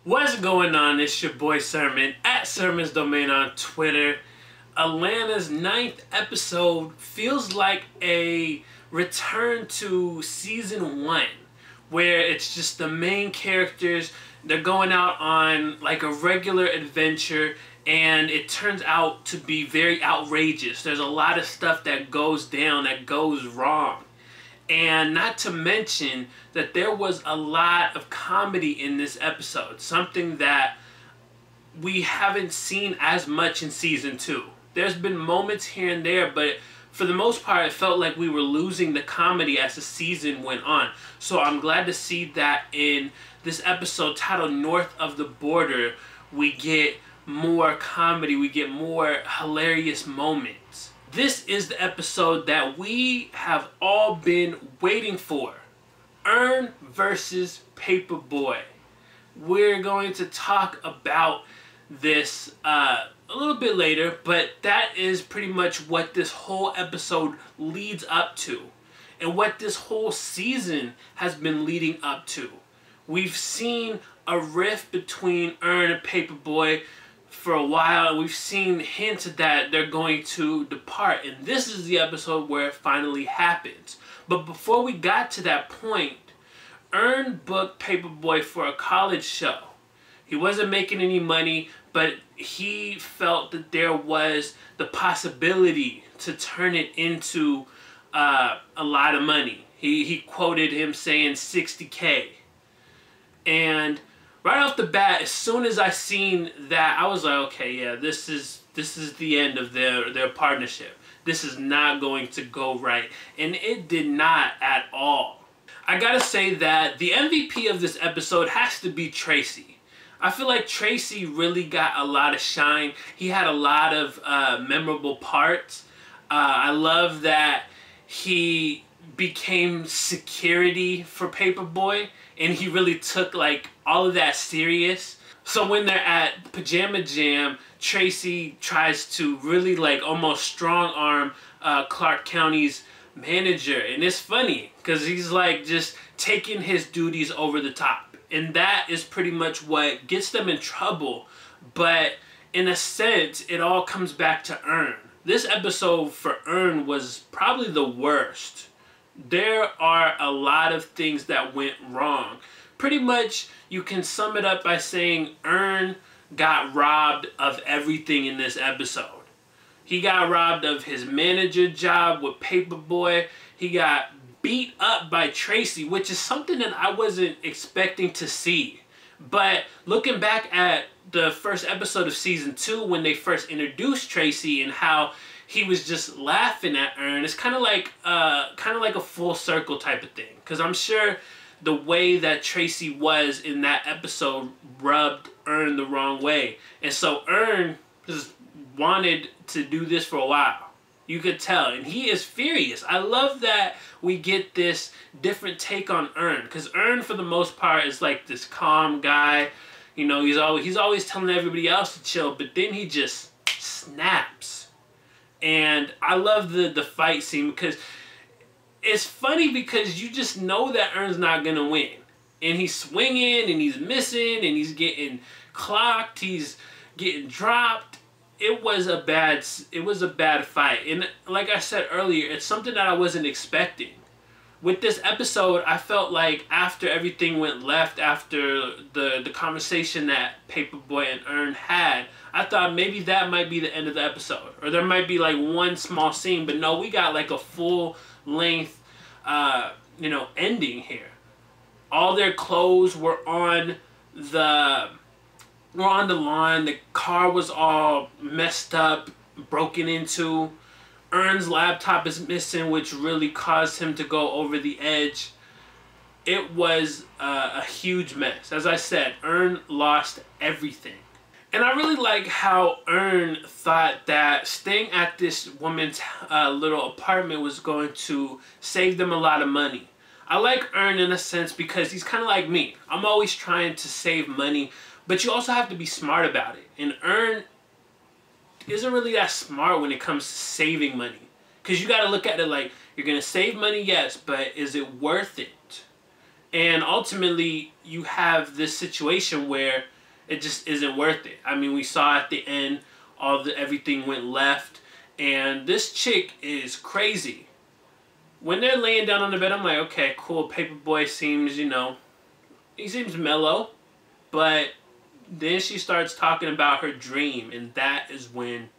What's going on? It's your boy Sermon at Sermon's Domain on Twitter. Atlanta's 9th episode feels like a return to season 1, where it's just the main characters. They're going out on like a regular adventure, and it turns out to be very outrageous. There's a lot of stuff that goes down, that goes wrong. And not to mention that there was a lot of comedy in this episode. Something that we haven't seen as much in season 2. There's been moments here and there, but for the most part, it felt like we were losing the comedy as the season went on. So I'm glad to see that in this episode titled North of the Border, we get more comedy, we get more hilarious moments. This is the episode that we have all been waiting for. Earn versus Paper Boi. We're going to talk about this a little bit later, but that is pretty much what this whole episode leads up to, and what this whole season has been leading up to. We've seen a rift between Earn and Paper Boi for a while. We've seen hints that they're going to depart, and this is the episode where it finally happens. But before we got to that point, Earn booked Paper Boi for a college show. He wasn't making any money, but he felt that there was the possibility to turn it into a lot of money. He quoted him saying 60K. And right off the bat, as soon as I seen that, I was like, okay, yeah, this is the end of their partnership. This is not going to go right. And it did not at all. I gotta say that the MVP of this episode has to be Tracy. I feel like Tracy really got a lot of shine. He had a lot of memorable parts. I love that he became security for Paper Boi, and he really took like all of that serious. So when they're at Pajama Jam, Tracy tries to really like almost strong arm Clark County's manager, and it's funny because he's like just taking his duties over the top. And that is pretty much what gets them in trouble. But in a sense, it all comes back to Earn. This episode for Earn was probably the worst. There are a lot of things that went wrong. Pretty much, you can sum it up by saying Earn got robbed of everything in this episode. He got robbed of his manager job with Paper Boi. He got beat up by Tracy, which is something that I wasn't expecting to see. But looking back at the first episode of season 2, when they first introduced Tracy and how he was just laughing at Earn, it's kind of like a full circle type of thing. Because I'm sure the way that Tracy was in that episode rubbed Earn the wrong way, and so Earn just wanted to do this for a while. You could tell, and he is furious. I love that we get this different take on Earn, because Earn, for the most part, is like this calm guy. You know, he's always telling everybody else to chill, but then he just snaps. And I love the fight scene, because it's funny because you just know that Earn's not gonna win, and he's swinging and he's missing and he's getting clocked, he's getting dropped. It was a bad fight, and like I said earlier, it's something that I wasn't expecting. With this episode, I felt like after everything went left, after the conversation that Paper Boi and Earn had, I thought maybe that might be the end of the episode, or there might be like one small scene. But no, we got like a full length, ending here. All their clothes were on the lawn. The car was all messed up, broken into. Earn's laptop is missing, which really caused him to go over the edge. It was a huge mess. As I said, Earn lost everything. And I really like how Earn thought that staying at this woman's little apartment was going to save them a lot of money. I like Earn in a sense because he's kind of like me. I'm always trying to save money, but you also have to be smart about it. And Earn isn't really that smart when it comes to saving money. Because you got to look at it like, you're going to save money, yes, but is it worth it? And ultimately, you have this situation where It just isn't worth it. I mean, we saw at the end, everything went left, and this chick is crazy. When they're laying down on the bed, I'm like, okay, cool. Paper Boi seems, you know, he seems mellow, but then she starts talking about her dream, and that is when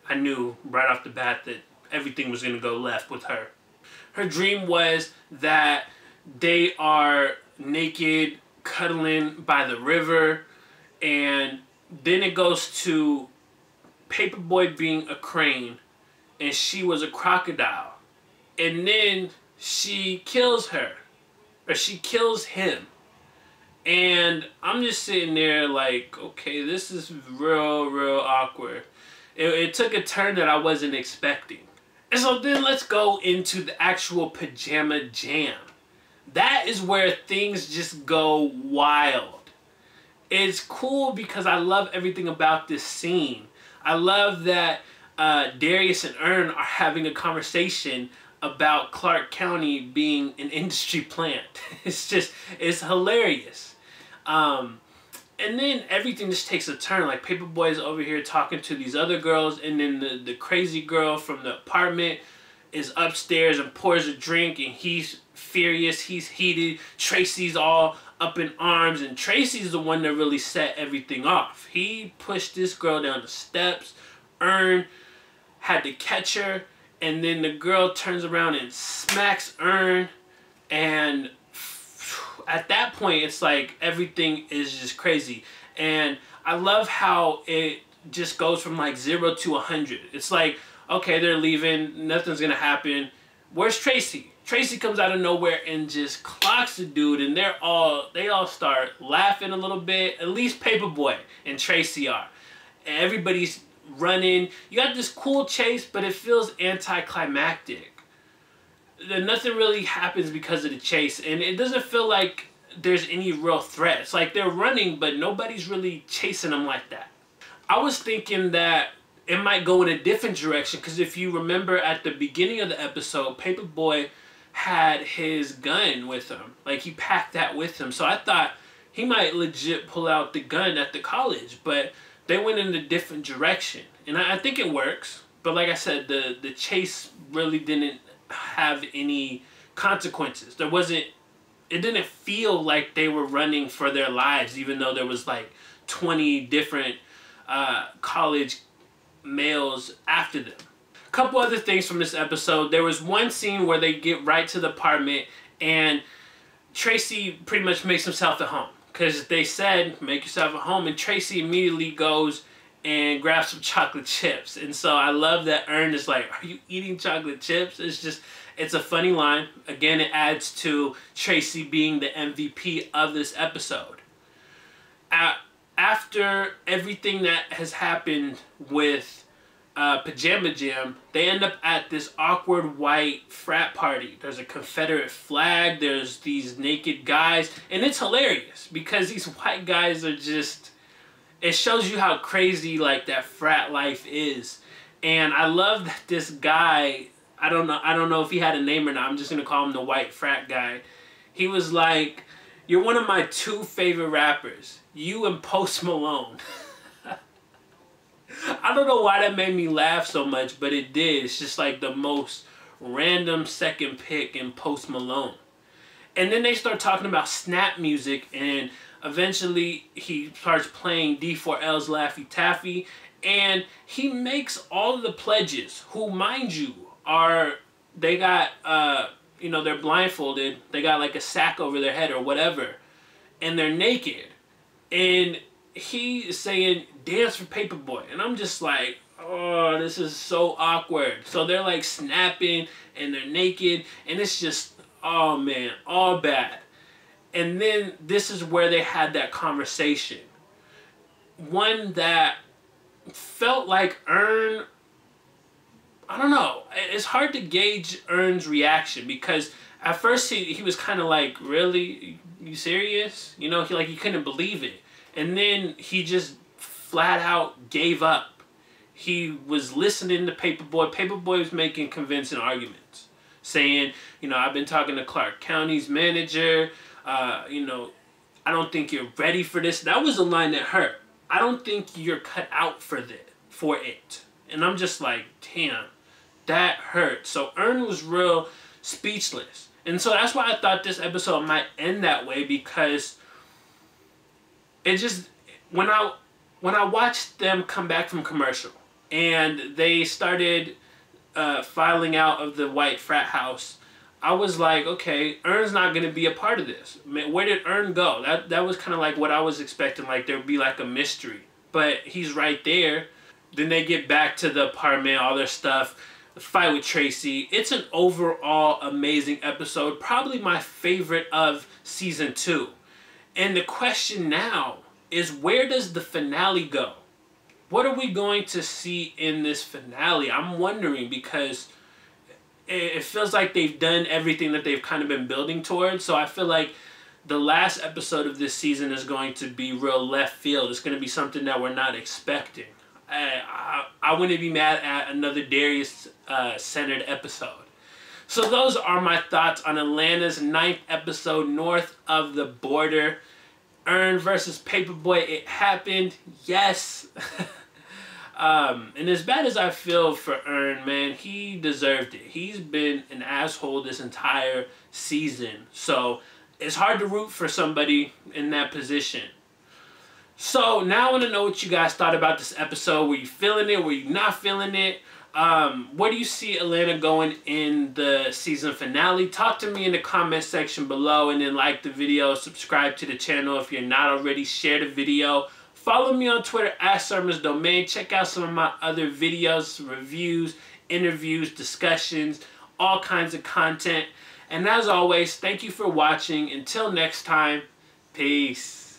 I knew right off the bat that everything was going to go left with her. Her dream was that they are naked, cuddling by the river, and then it goes to Paper Boi being a crane, and she was a crocodile. And then she kills her, or she kills him. And I'm just sitting there like, okay, this is real awkward. It took a turn that I wasn't expecting. And so then let's go into the actual Pajama Jam. That is where things just go wild. It's cool because I love everything about this scene. I love that Darius and Earn are having a conversation about Clark County being an industry plant. It's hilarious. And then everything just takes a turn. Like Paper Boi is over here talking to these other girls, and then the crazy girl from the apartment is upstairs and pours a drink, and he's furious, he's heated. Tracy's all up in arms, and Tracy's the one that really set everything off. He pushed this girl down the steps. Earn had to catch her, and then the girl turns around and smacks Earn, and at that point it's like everything is just crazy. And I love how it just goes from like 0 to 100. It's like, okay, they're leaving, nothing's gonna happen. Where's Tracy? Tracy comes out of nowhere and just clocks the dude, and they all start laughing a little bit. At least Paper Boi and Tracy are. And everybody's running. You got this cool chase, but it feels anticlimactic. Nothing really happens because of the chase, and it doesn't feel like there's any real threat. It's like they're running, but nobody's really chasing them like that. I was thinking that it might go in a different direction, because if you remember at the beginning of the episode, Paper Boi had his gun with him. Like, he packed that with him. So I thought he might legit pull out the gun at the college, but they went in a different direction. And I think it works, but like I said, the chase really didn't have any consequences. It didn't feel like they were running for their lives, even though there was like 20 different college males after them. A couple other things from this episode. There was one scene where they get right to the apartment, and Tracy pretty much makes himself at home, because they said make yourself at home, and Tracy immediately goes and grabs some chocolate chips. And so I love that Earn is like, are you eating chocolate chips? It's a funny line. Again, it adds to Tracy being the MVP of this episode. After everything that has happened with Pajama Jam, they end up at this awkward white frat party. There's a Confederate flag, there's these naked guys, and it's hilarious because these white guys are just, it shows you how crazy like that frat life is. And I love that this guy, I don't know if he had a name or not, I'm just gonna call him the white frat guy. He was like, you're one of my 2 favorite rappers, you and Post Malone. I don't know why that made me laugh so much, but it did. It's just like the most random second pick in Post Malone. And then they start talking about snap music, and eventually he starts playing D4L's Laffy Taffy, and he makes all of the pledges, who, mind you, they got, you know, they're blindfolded, they got like a sack over their head or whatever, and they're naked. And he is saying, dance for Paper Boi. And I'm just like, oh, this is so awkward. So they're like snapping, and they're naked, and it's just, oh man, all bad. And then this is where they had that conversation. One that felt like Earn, I don't know. It's hard to gauge Earn's reaction, because at first he was kind of like, really? You serious? You know, he couldn't believe it. And then he just flat out gave up. He was listening to Paper Boi. Paper Boi was making convincing arguments, saying, you know, I've been talking to Clark County's manager, you know, I don't think you're ready for this. That was a line that hurt. I don't think you're cut out for it. And I'm just like, damn, that hurt. So Earn was real speechless. And so that's why I thought this episode might end that way, because it just, when I watched them come back from commercial and they started filing out of the white frat house, I was like, okay, Earn's not going to be a part of this. Where did Earn go? That was kind of like what I was expecting, like there would be like a mystery. But he's right there. Then they get back to the apartment, all their stuff, the fight with Tracy. It's an overall amazing episode, probably my favorite of season 2. And the question now is, where does the finale go? What are we going to see in this finale? I'm wondering, because it feels like they've done everything that they've kind of been building towards. So I feel like the last episode of this season is going to be real left field. It's going to be something that we're not expecting. I wouldn't be mad at another Darius-centered episode. So those are my thoughts on Atlanta's 9th episode, North of the Border. Earn versus Paper Boi. It happened. Yes. And as bad as I feel for Earn, man, he deserved it. He's been an asshole this entire season. So it's hard to root for somebody in that position. So now I want to know what you guys thought about this episode. Were you feeling it? Were you not feeling it? Where do you see Atlanta going in the season finale? Talk to me in the comment section below, and then like the video, subscribe to the channel if you're not already, share the video. Follow me on Twitter at Sermon's Domain. Check out some of my other videos, reviews, interviews, discussions, all kinds of content. And as always, thank you for watching. Until next time, peace.